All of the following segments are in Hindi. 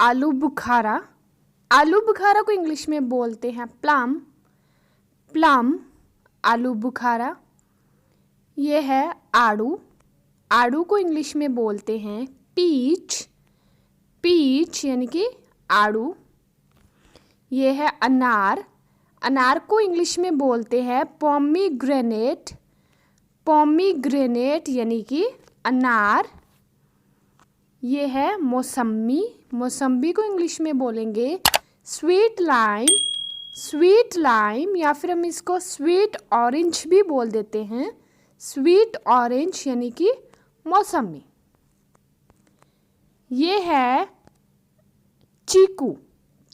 आलू बुखारा। आलू बुखारा को इंग्लिश में बोलते हैं प्लम। प्लम, आलू बुखारा। ये है आड़ू। आड़ू को इंग्लिश में बोलते हैं पीच। पीच यानी कि आड़ू। ये है अनार। अनार को इंग्लिश में बोलते हैं पोमीग्रेनेट। पोमीग्रेनेट यानी कि अनार। ये है मौसम्मी। मौसम्बी को इंग्लिश में बोलेंगे स्वीट लाइम। स्वीट लाइम, या फिर हम इसको स्वीट ऑरेंज भी बोल देते हैं। स्वीट ऑरेंज यानी कि मौसम्मी। ये है चीकू।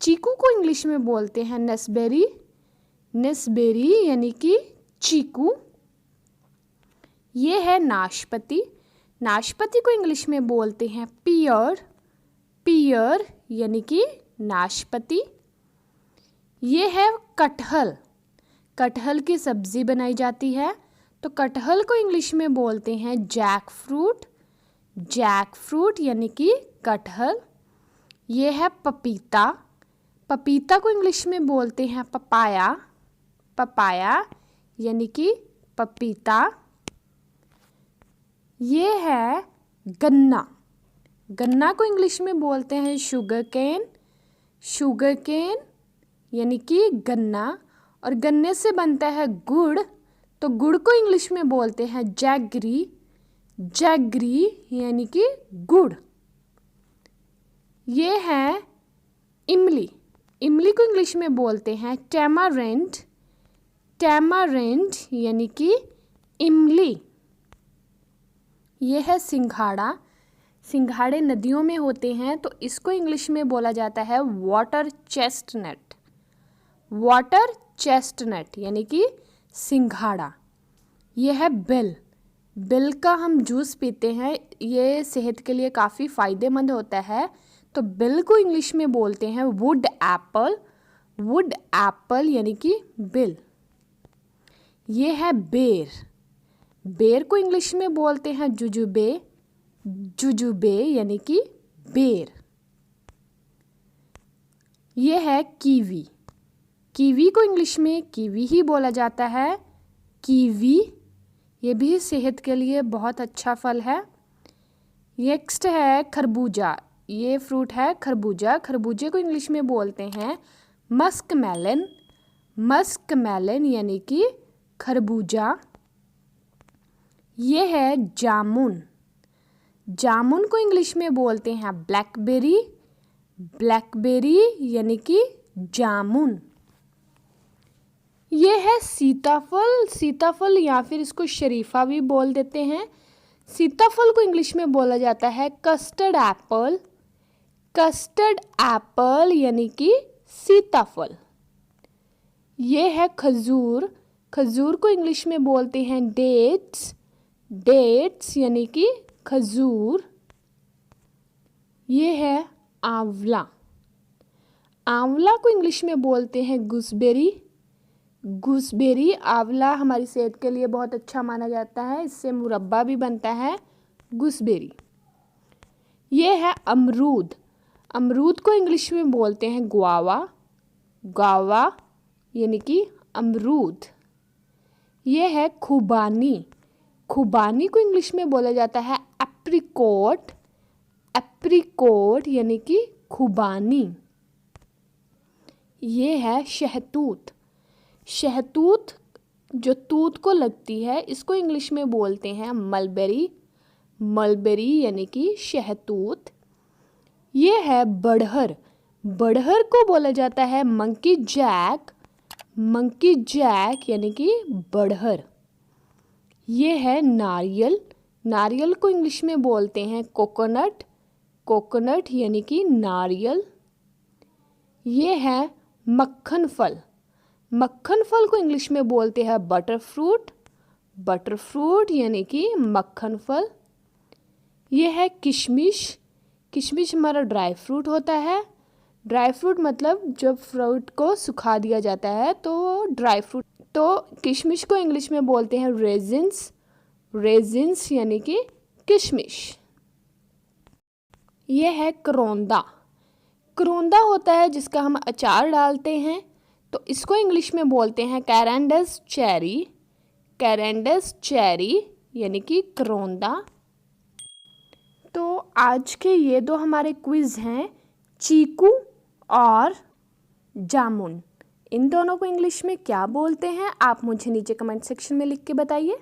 चीकू को इंग्लिश में बोलते हैं नसबेरी। नसबेरी यानी कि चीकू। ये है नाशपाती। नाशपाती को इंग्लिश में बोलते हैं पियर। पियर यानी कि नाशपाती। ये है कटहल। कटहल की सब्जी बनाई जाती है, तो कटहल को इंग्लिश में बोलते हैं जैक फ्रूट। जैक फ्रूट यानी कि कटहल। ये है पपीता। पपीता को इंग्लिश में बोलते हैं पपाया। पपाया यानी कि पपीता। ये है गन्ना। गन्ना को इंग्लिश में बोलते हैं शुगर केन। शुगर केन यानी कि गन्ना। और गन्ने से बनता है गुड़, तो गुड़ को इंग्लिश में बोलते हैं जैगरी। जैगरी यानी कि गुड़। ये है इमली। इमली को इंग्लिश में बोलते हैं टैमारिंड। टैमारिंड यानी कि इमली। ये है सिंघाड़ा। सिंघाड़े नदियों में होते हैं, तो इसको इंग्लिश में बोला जाता है वाटर चेस्टनट। वाटर चेस्टनट यानी कि सिंघाड़ा। ये है बेल। बेल का हम जूस पीते हैं, ये सेहत के लिए काफ़ी फ़ायदेमंद होता है, तो बेल को इंग्लिश में बोलते हैं वुड एप्पल। वुड एप्पल यानी कि बेल। ये है बेर। बेर को इंग्लिश में बोलते हैं जुजुबे। जुजुबे यानी कि बेर। ये है कीवी। कीवी को इंग्लिश में कीवी ही बोला जाता है। कीवी, ये भी सेहत के लिए बहुत अच्छा फल है। नेक्स्ट है खरबूजा। ये फ्रूट है खरबूजा। खरबूजे को इंग्लिश में बोलते हैं मस्क मेलन। मस्क मेलन यानी कि खरबूजा। ये है जामुन। जामुन को इंग्लिश में बोलते हैं ब्लैकबेरी। ब्लैकबेरी यानी कि जामुन। ये है सीताफल। सीताफल या फिर इसको शरीफा भी बोल देते हैं। सीताफल को इंग्लिश में बोला जाता है कस्टर्ड एप्पल। कस्टर्ड एप्पल यानी कि सीताफल। ये है खजूर। खजूर को इंग्लिश में बोलते हैं डेट्स। डेट्स यानी कि खजूर। ये है आंवला। आंवला को इंग्लिश में बोलते हैं गूसबेरी। गूसबेरी, आंवला हमारी सेहत के लिए बहुत अच्छा माना जाता है, इससे मुरब्बा भी बनता है गूसबेरी। ये है अमरूद। अमरूद को इंग्लिश में बोलते हैं गुआवा। गुआवा यानी कि अमरूद। ये है खुबानी। खुबानी को इंग्लिश में बोला जाता है एप्रिकॉट। एप्रिकॉट यानी कि खुबानी। ये है शहतूत। शहतूत जो तूत को लगती है, इसको इंग्लिश में बोलते हैं मलबेरी। मलबेरी यानी कि शहतूत। ये है बड़हर। बड़हर को बोला जाता है मंकी जैक। मंकी जैक यानी कि बड़हर। ये है नारियल। नारियल को इंग्लिश में बोलते हैं कोकोनट। कोकोनट यानी कि नारियल। ये है मक्खन फल। मक्खन फल को इंग्लिश में बोलते हैं बटर फ्रूट। बटर फ्रूट यानी कि मक्खन फल। ये है किशमिश। किशमिश हमारा ड्राई फ्रूट होता है। ड्राई फ्रूट मतलब जब फ्रूट को सुखा दिया जाता है तो ड्राई फ्रूट। तो किशमिश को इंग्लिश में बोलते हैं रेजिन्स। रेजिन्स यानी कि किशमिश। ये है करौंदा। करोंदा होता है जिसका हम अचार डालते हैं, तो इसको इंग्लिश में बोलते हैं कैरेंडस चेरी। कैरेंडस चेरी यानी कि करोंदा। तो आज के ये दो हमारे क्विज़ हैं, चीकू और जामुन। इन दोनों को इंग्लिश में क्या बोलते हैं, आप मुझे नीचे कमेंट सेक्शन में लिख के बताइए।